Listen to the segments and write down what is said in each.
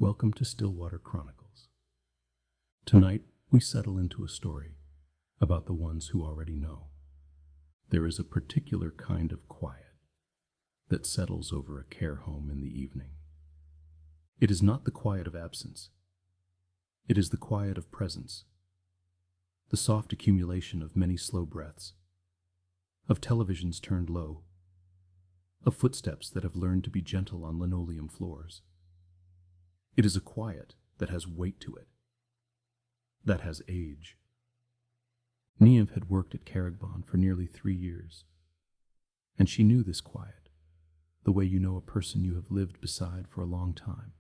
Welcome to Stillwater Chronicles. Tonight, we settle into a story about the ones who already know. There is a particular kind of quiet that settles over a care home in the evening. It is not the quiet of absence. It is the quiet of presence, the soft accumulation of many slow breaths, of televisions turned low, of footsteps that have learned to be gentle on linoleum floors. It is a quiet that has weight to it, that has age. Niamh had worked at Carrigbon for nearly 3 years, and she knew this quiet, the way you know a person you have lived beside for a long time.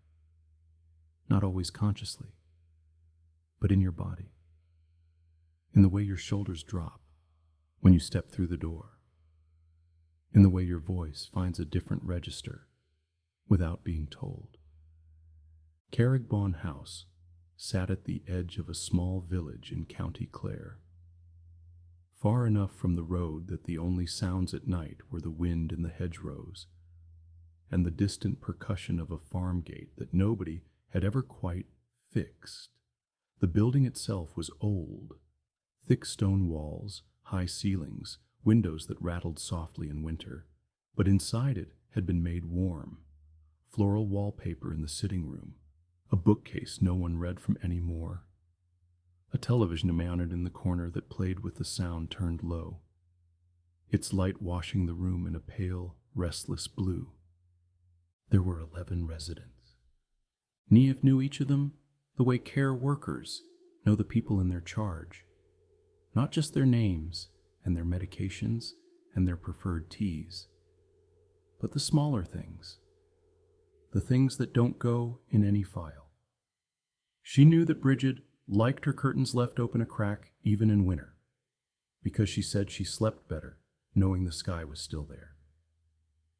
Not always consciously, but in your body, in the way your shoulders drop when you step through the door, in the way your voice finds a different register without being told. Carrigbon House sat at the edge of a small village in County Clare, far enough from the road that the only sounds at night were the wind in the hedgerows and the distant percussion of a farm gate that nobody had ever quite fixed. The building itself was old, thick stone walls, high ceilings, windows that rattled softly in winter, but inside it had been made warm. Floral wallpaper in the sitting room, a bookcase no one read from anymore, a television mounted in the corner that played with the sound turned low, its light washing the room in a pale, restless blue. There were 11 residents. Niamh knew each of them the way care workers know the people in their charge, not just their names and their medications and their preferred teas, but the smaller things, the things that don't go in any file. She knew that Bridget liked her curtains left open a crack even in winter, because she said she slept better knowing the sky was still there.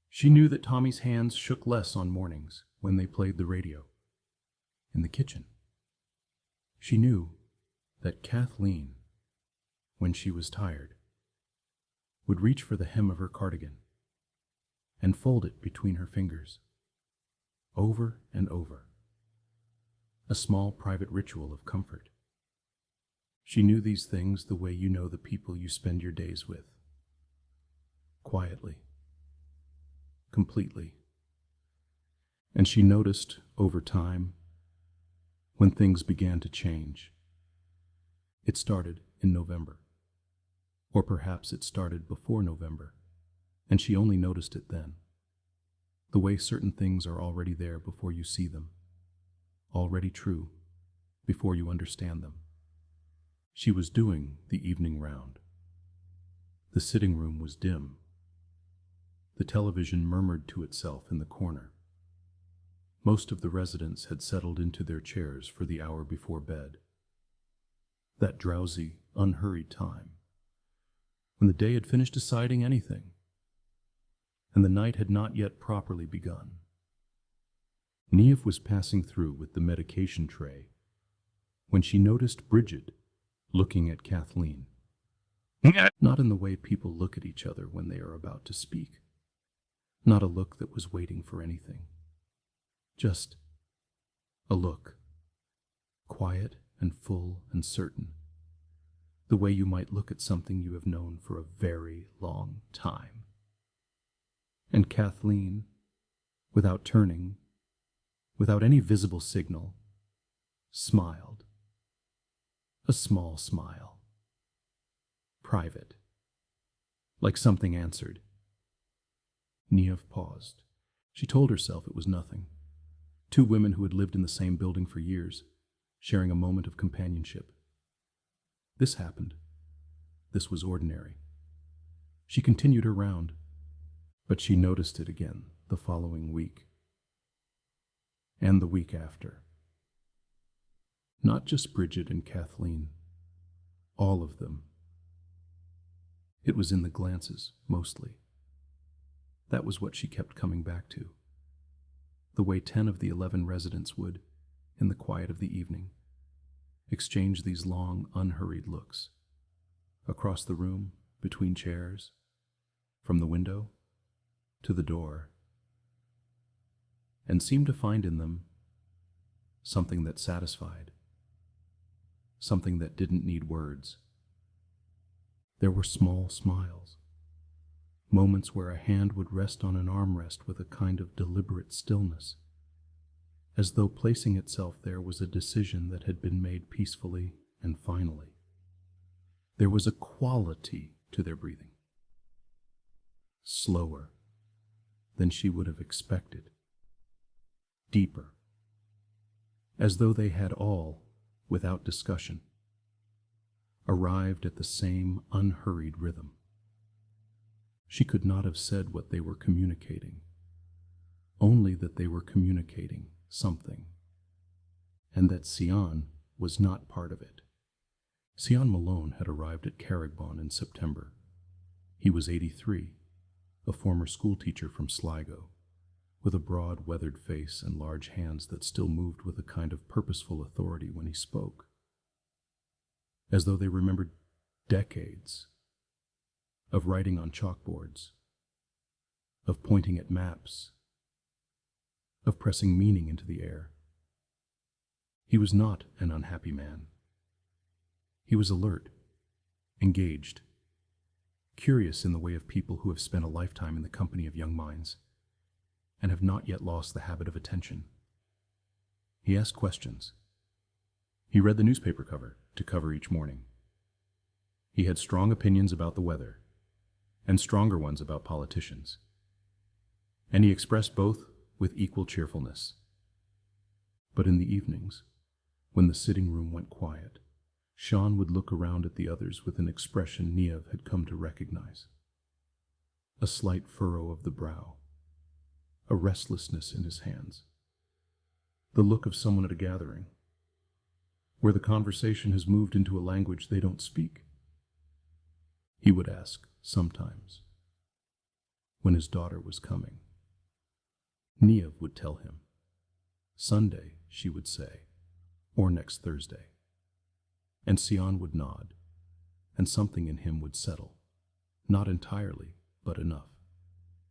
She knew that Tommy's hands shook less on mornings when they played the radio in the kitchen. She knew that Kathleen, when she was tired, would reach for the hem of her cardigan and fold it between her fingers, over and over, a small private ritual of comfort. She knew these things the way you know the people you spend your days with, quietly, completely. And she noticed over time when things began to change. It started in November, or perhaps it started before November, and she only noticed it then. The way certain things are already there before you see them, already true before you understand them. She was doing the evening round. The sitting room was dim. The television murmured to itself in the corner. Most of the residents had settled into their chairs for the hour before bed. That drowsy, unhurried time, when the day had finished deciding anything, and the night had not yet properly begun. Niamh was passing through with the medication tray when she noticed Bridget looking at Kathleen. Not in the way people look at each other when they are about to speak. Not a look that was waiting for anything. Just a look, quiet and full and certain, the way you might look at something you have known for a very long time. And Kathleen, without turning, without any visible signal, smiled. A small smile. Private. Like something answered. Niamh paused. She told herself it was nothing. 2 women who had lived in the same building for years, sharing a moment of companionship. This happened. This was ordinary. She continued her round, but she noticed it again the following week. And the week after. Not just Bridget and Kathleen, all of them. It was in the glances, mostly. That was what she kept coming back to. The way 10 of the 11 residents would, in the quiet of the evening, exchange these long, unhurried looks, across the room, between chairs, from the window to the door, and seemed to find in them something that satisfied, something that didn't need words. There were small smiles, moments where a hand would rest on an armrest with a kind of deliberate stillness, as though placing itself there was a decision that had been made peacefully and finally. There was a quality to their breathing, slower than she would have expected, deeper, as though they had all, without discussion, arrived at the same unhurried rhythm. She could not have said what they were communicating, only that they were communicating something, and that Seán was not part of it. Seán Malone had arrived at Carrigbon in September. He was 83, a former schoolteacher from Sligo, with a broad, weathered face and large hands that still moved with a kind of purposeful authority when he spoke, as though they remembered decades of writing on chalkboards, of pointing at maps, of pressing meaning into the air. He was not an unhappy man. He was alert, engaged, curious in the way of people who have spent a lifetime in the company of young minds and have not yet lost the habit of attention. He asked questions. He read the newspaper cover to cover each morning. He had strong opinions about the weather and stronger ones about politicians, and he expressed both with equal cheerfulness. But in the evenings, when the sitting room went quiet, Seán would look around at the others with an expression Niamh had come to recognize. A slight furrow of the brow, a restlessness in his hands, the look of someone at a gathering, where the conversation has moved into a language they don't speak. He would ask, sometimes, when his daughter was coming. Niamh would tell him. Sunday, she would say, or next Thursday. And Seán would nod, and something in him would settle. Not entirely, but enough.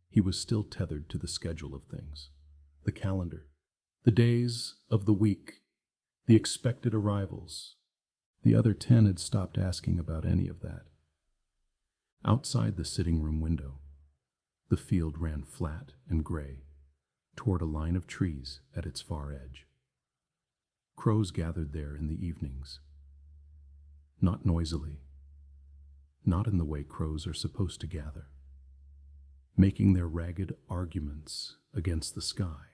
He was still tethered to the schedule of things, the calendar, the days of the week, the expected arrivals. The other 10 had stopped asking about any of that. Outside the sitting room window, the field ran flat and gray toward a line of trees at its far edge. Crows gathered there in the evenings, not noisily, not in the way crows are supposed to gather, making their ragged arguments against the sky.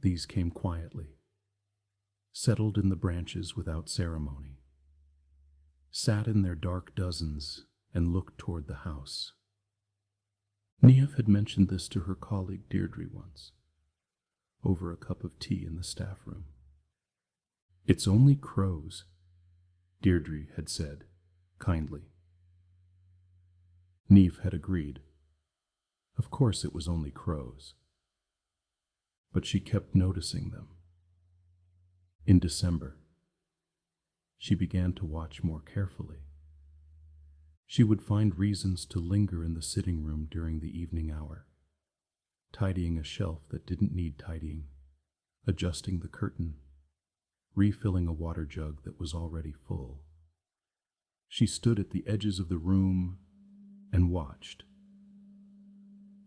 These came quietly, settled in the branches without ceremony, sat in their dark dozens and looked toward the house. Niamh had mentioned this to her colleague Deirdre once, over a cup of tea in the staff room. "It's only crows," Deirdre had said, kindly. Niamh had agreed. Of course it was only crows. But she kept noticing them. In December, she began to watch more carefully. She would find reasons to linger in the sitting room during the evening hour, tidying a shelf that didn't need tidying, adjusting the curtain, refilling a water jug that was already full. She stood at the edges of the room and watched.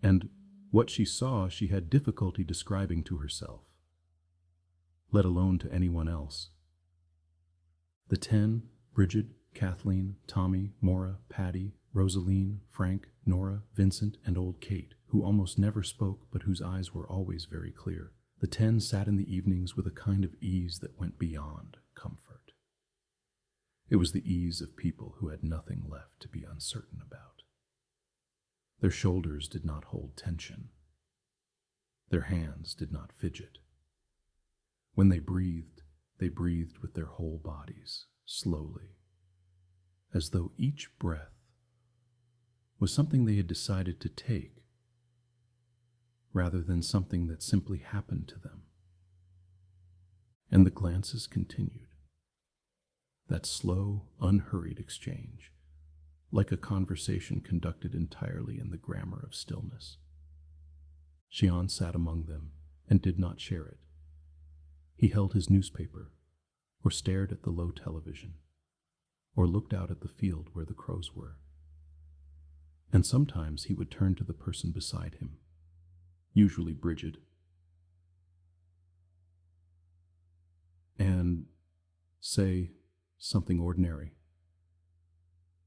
And what she saw she had difficulty describing to herself, let alone to anyone else. The 10, Bridget, Kathleen, Tommy, Maura, Patty, Rosaline, Frank, Nora, Vincent, and old Kate, who almost never spoke but whose eyes were always very clear. The 10 sat in the evenings with a kind of ease that went beyond comfort. It was the ease of people who had nothing left to be uncertain about. Their shoulders did not hold tension. Their hands did not fidget. When they breathed with their whole bodies, slowly, as though each breath was something they had decided to take, rather than something that simply happened to them. And the glances continued, that slow, unhurried exchange, like a conversation conducted entirely in the grammar of stillness. Seán sat among them and did not share it. He held his newspaper, or stared at the low television, or looked out at the field where the crows were. And sometimes he would turn to the person beside him, usually Bridget, and say something ordinary,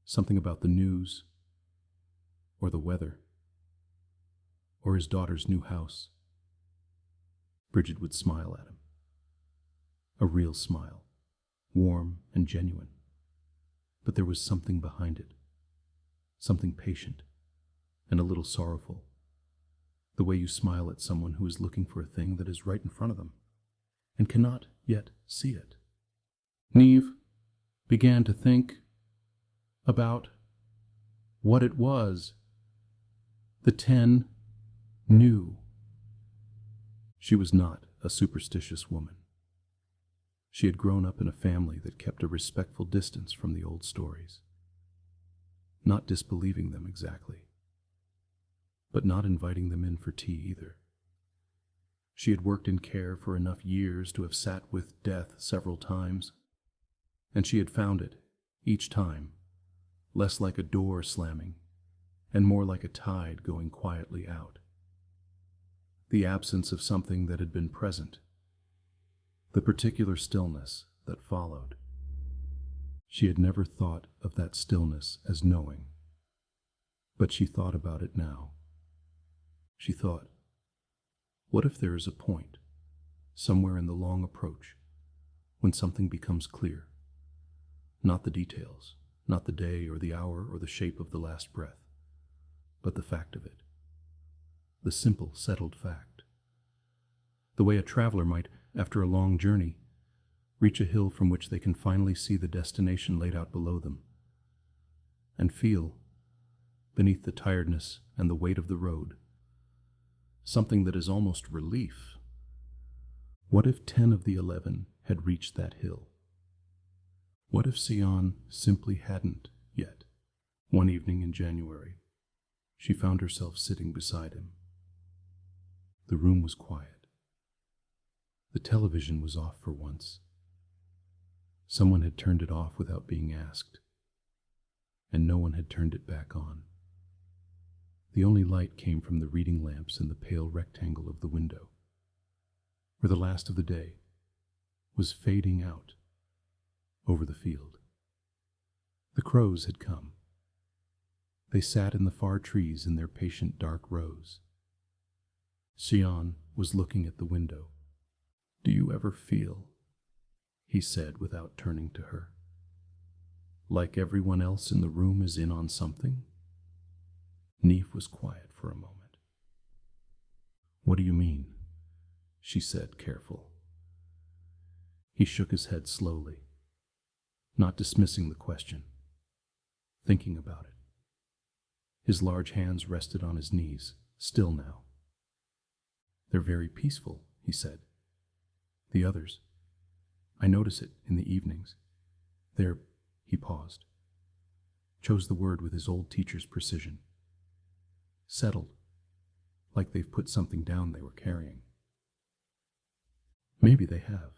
something about the news, or the weather, or his daughter's new house. Bridget would smile at him. A real smile, warm and genuine. But there was something behind it, something patient and a little sorrowful. The way you smile at someone who is looking for a thing that is right in front of them and cannot yet see it. Niamh began to think about what it was the 10 knew. She was not a superstitious woman. She had grown up in a family that kept a respectful distance from the old stories, not disbelieving them exactly, but not inviting them in for tea either. She had worked in care for enough years to have sat with death several times, and she had found it, each time, less like a door slamming and more like a tide going quietly out. The absence of something that had been present, the particular stillness that followed. She had never thought of that stillness as knowing, but she thought about it now. She thought, what if there is a point, somewhere in the long approach, when something becomes clear? Not the details, not the day or the hour or the shape of the last breath, but the fact of it. The simple, settled fact. The way a traveler might, after a long journey, reach a hill from which they can finally see the destination laid out below them, and feel, beneath the tiredness and the weight of the road, something that is almost relief. What if 10 of the 11 had reached that hill? What if Seán simply hadn't yet? One evening in January, she found herself sitting beside him. The room was quiet. The television was off for once. Someone had turned it off without being asked, and no one had turned it back on. The only light came from the reading lamps in the pale rectangle of the window, where the last of the day was fading out over the field. The crows had come. They sat in the far trees in their patient dark rows. Seán was looking at the window. "Do you ever feel," he said without turning to her, "like everyone else in the room is in on something?" Niamh was quiet for a moment. "What do you mean?" she said, careful. He shook his head slowly, not dismissing the question, thinking about it. His large hands rested on his knees, still now. "They're very peaceful," he said. "The others. I notice it in the evenings. They're—" he paused, chose the word with his old teacher's precision. "Settled, like they've put something down they were carrying." "Maybe they have,"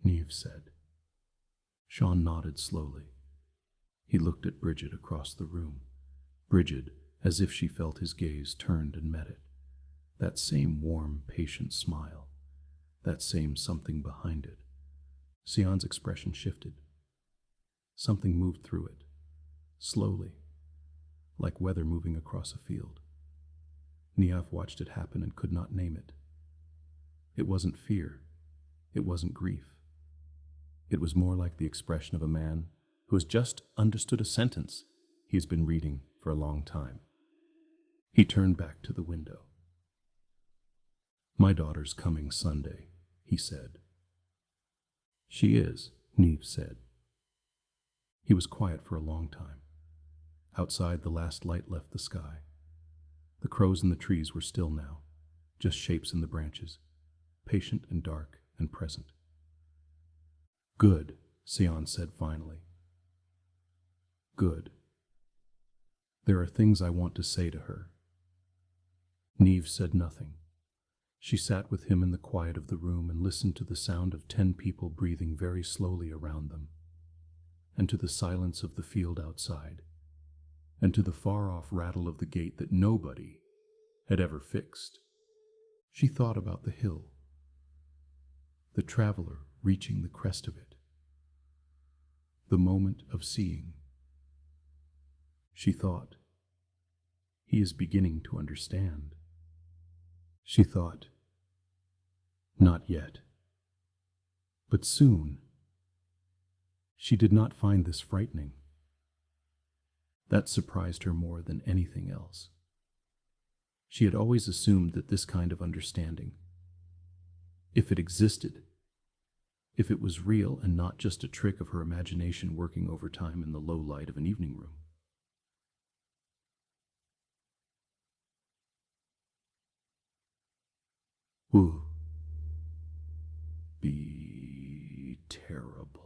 Niamh said. Seán nodded slowly. He looked at Bridget across the room. Bridget, as if she felt his gaze, turned and met it. That same warm, patient smile. That same something behind it. Seán's expression shifted. Something moved through it, slowly, like weather moving across a field. Niamh watched it happen and could not name it. It wasn't fear. It wasn't grief. It was more like the expression of a man who has just understood a sentence he has been reading for a long time. He turned back to the window. "My daughter's coming Sunday," he said. "She is," Niamh said. He was quiet for a long time. Outside, the last light left the sky. The crows in the trees were still now, just shapes in the branches, patient and dark and present. "Good," Seán said finally. "Good. There are things I want to say to her." Niamh said nothing. She sat with him in the quiet of the room and listened to the sound of 10 people breathing very slowly around them, and to the silence of the field outside, and to the far-off rattle of the gate that nobody had ever fixed. She thought about the hill, the traveler reaching the crest of it, the moment of seeing. She thought, he is beginning to understand. She thought, not yet, but soon. She did not find this frightening. That surprised her more than anything else. She had always assumed that this kind of understanding, if it existed, if it was real and not just a trick of her imagination working overtime in the low light of an evening room. Would be terrible.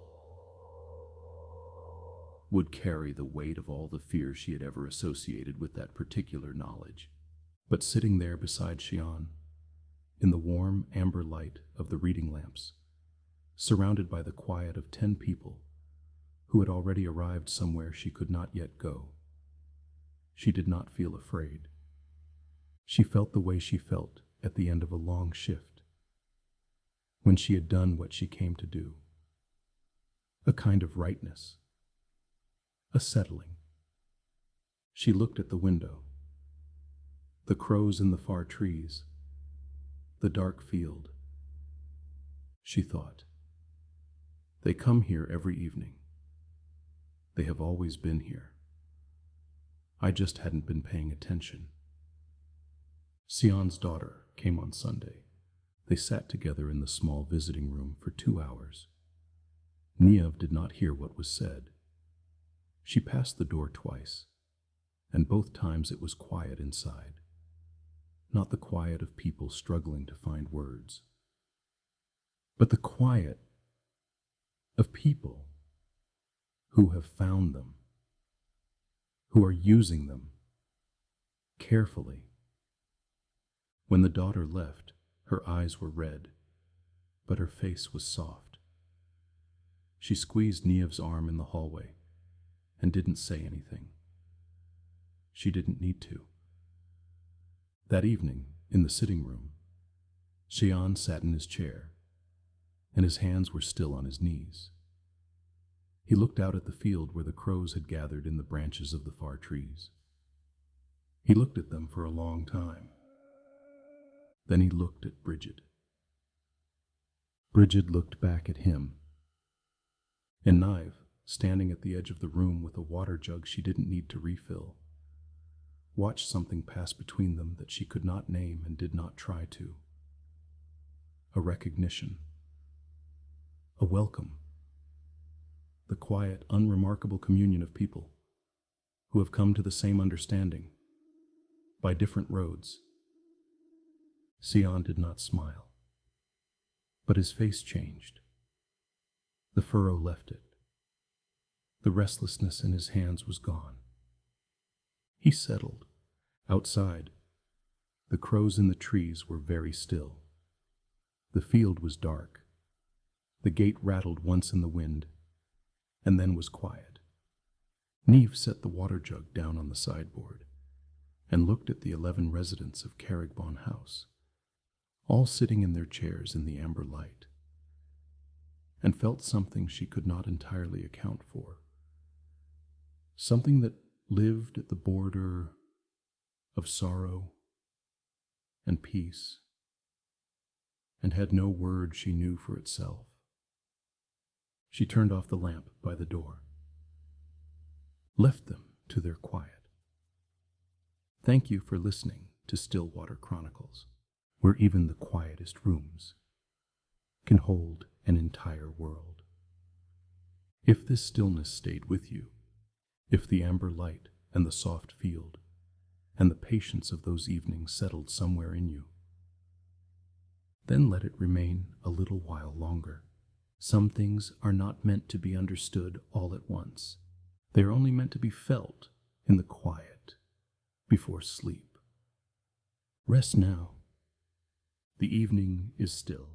Would carry the weight of all the fear she had ever associated with that particular knowledge. But sitting there beside Seán, in the warm amber light of the reading lamps, surrounded by the quiet of 10 people who had already arrived somewhere she could not yet go, she did not feel afraid. She felt the way she felt at the end of a long shift, when she had done what she came to do. A kind of rightness, a settling. She looked at the window, the crows in the far trees, the dark field. She thought, they come here every evening. They have always been here. I just hadn't been paying attention. Seán's daughter came on Sunday. They sat together in the small visiting room for 2 hours. Niamh did not hear what was said. She passed the door twice, and both times it was quiet inside. Not the quiet of people struggling to find words, but the quiet of people who have found them, who are using them carefully. When the daughter left, her eyes were red, but her face was soft. She squeezed Niamh's arm in the hallway and didn't say anything. She didn't need to. That evening, in the sitting room, Seán sat in his chair, and his hands were still on his knees. He looked out at the field where the crows had gathered in the branches of the far trees. He looked at them for a long time. Then he looked at Bridget. Bridget looked back at him. And Niamh, standing at the edge of the room with a water jug she didn't need to refill, watched something pass between them that she could not name and did not try to. A recognition. A welcome. The quiet, unremarkable communion of people who have come to the same understanding by different roads. Seán did not smile, but his face changed. The furrow left it. The restlessness in his hands was gone. He settled. Outside, the crows in the trees were very still. The field was dark. The gate rattled once in the wind, and then was quiet. Niamh set the water jug down on the sideboard and looked at the 11 residents of Carrigbon House, all sitting in their chairs in the amber light, and felt something she could not entirely account for. Something that lived at the border of sorrow and peace, and had no word she knew for itself. She turned off the lamp by the door, left them to their quiet. Thank you for listening to Stillwater Chronicles, where even the quietest rooms can hold an entire world. If this stillness stayed with you, if the amber light and the soft field and the patience of those evenings settled somewhere in you, then let it remain a little while longer. Some things are not meant to be understood all at once. They are only meant to be felt in the quiet before sleep. Rest now The evening is still,